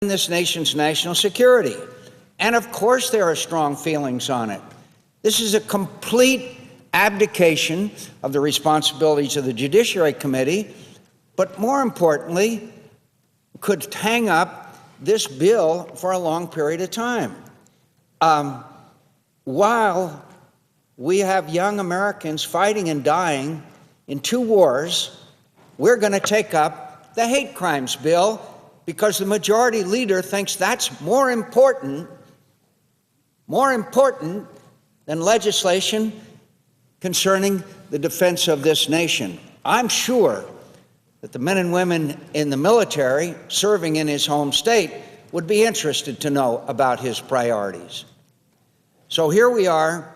this nation's national security. And of course there are strong feelings on it. This is a complete abdication of the responsibilities of the Judiciary Committee, but more importantly, could hang up this bill for a long period of time. While we have young Americans fighting and dying in 2 wars, we're going to take up the hate crimes bill because the majority leader thinks that's more important than legislation concerning the defense of this nation. I'm sure that the men and women in the military serving in his home state would be interested to know about his priorities. So here we are.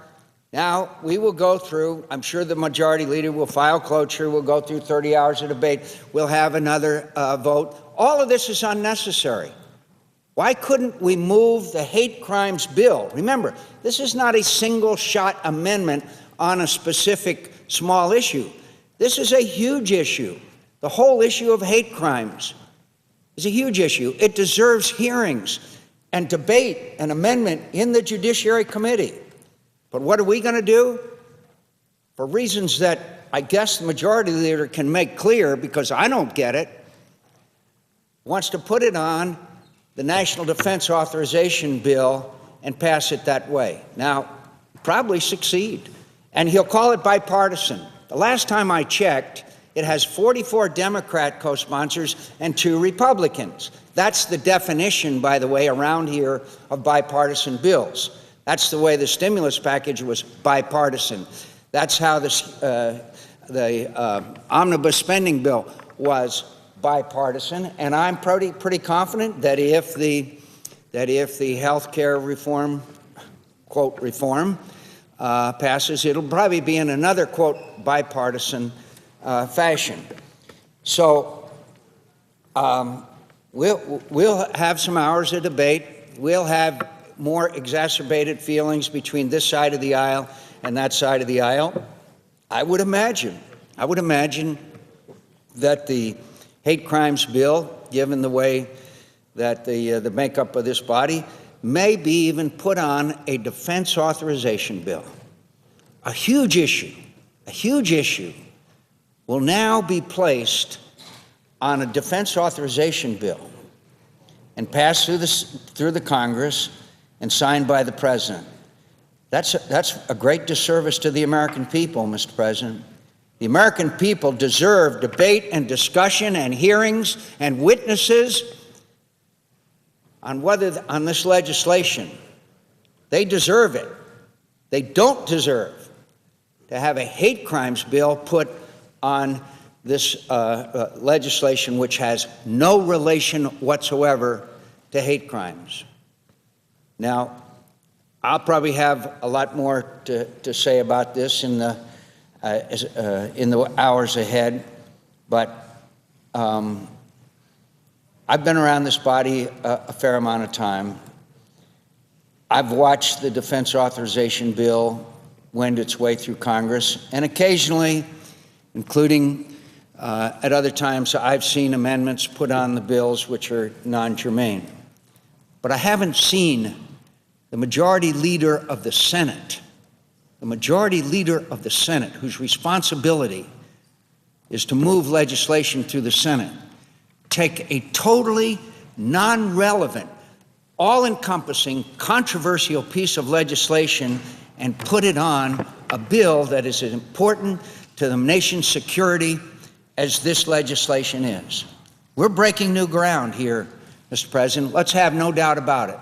Now we will go through, I'm sure the majority leader will file cloture, we'll go through 30 hours of debate, we'll have another vote. All of this is unnecessary. Why couldn't we move the hate crimes bill? Remember, this is not a single-shot amendment on a specific small issue. This is a huge issue. The whole issue of hate crimes is a huge issue. It deserves hearings and debate and amendment in the Judiciary Committee. But what are we going to do? For reasons that I guess the majority leader can make clear, because I don't get it, wants to put it on the National Defense Authorization Bill and pass it that way. Now, probably succeed. And he'll call it bipartisan. The last time I checked, it has 44 Democrat co-sponsors and 2 Republicans. That's the definition, by the way, around here of bipartisan bills. That's the way the stimulus package was bipartisan. That's how the omnibus spending bill was bipartisan. And I'm pretty confident that if the health care reform, quote, reform, passes, it'll probably be in another, quote, bipartisan fashion. So we'll have some hours of debate. We'll have more exacerbated feelings between this side of the aisle and that side of the aisle. I would imagine that the hate crimes bill, given the way that the makeup of this body, may be even put on a defense authorization bill. A huge issue will now be placed on a defense authorization bill and passed through the Congress and signed by the President. That's a great disservice to the American people, Mr. President. The American people deserve debate and discussion and hearings and witnesses on this legislation. They deserve it. They don't deserve to have a hate crimes bill put on this legislation which has no relation whatsoever to hate crimes. Now, I'll probably have a lot more to say about this in the hours ahead, but I've been around this body a fair amount of time. I've watched the defense authorization bill wend its way through Congress, and occasionally, including at other times, I've seen amendments put on the bills which are non-germane. But I haven't seen the majority leader of the Senate, whose responsibility is to move legislation through the Senate, take a totally non-relevant, all-encompassing, controversial piece of legislation and put it on a bill that is as important to the nation's security as this legislation is. We're breaking new ground here, Mr. President. Let's have no doubt about it.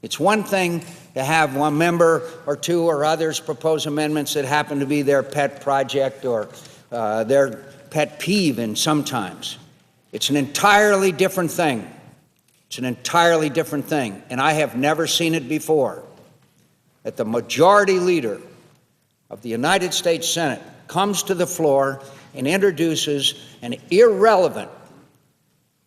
It's one thing to have one member or 2 or others propose amendments that happen to be their pet project or their pet peeve, and sometimes. It's an entirely different thing. It's an entirely different thing, and I have never seen it before, that the majority leader of the United States Senate comes to the floor and introduces an irrelevant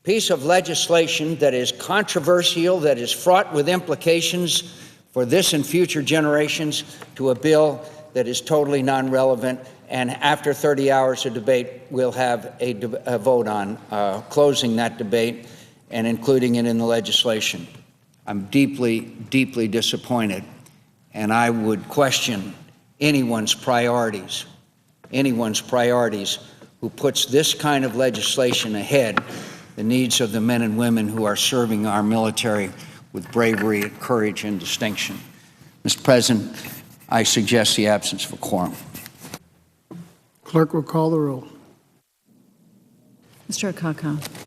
piece of legislation that is controversial, that is fraught with implications for this and future generations, to a bill that is totally non-relevant. And after 30 hours of debate, we'll have a vote on closing that debate and including it in the legislation. I'm deeply, deeply disappointed, and I would question anyone's priorities who puts this kind of legislation ahead the needs of the men and women who are serving our military with bravery, courage, and distinction. Mr. President, I suggest the absence of a quorum. Clerk will call the roll. Mr. Akaka.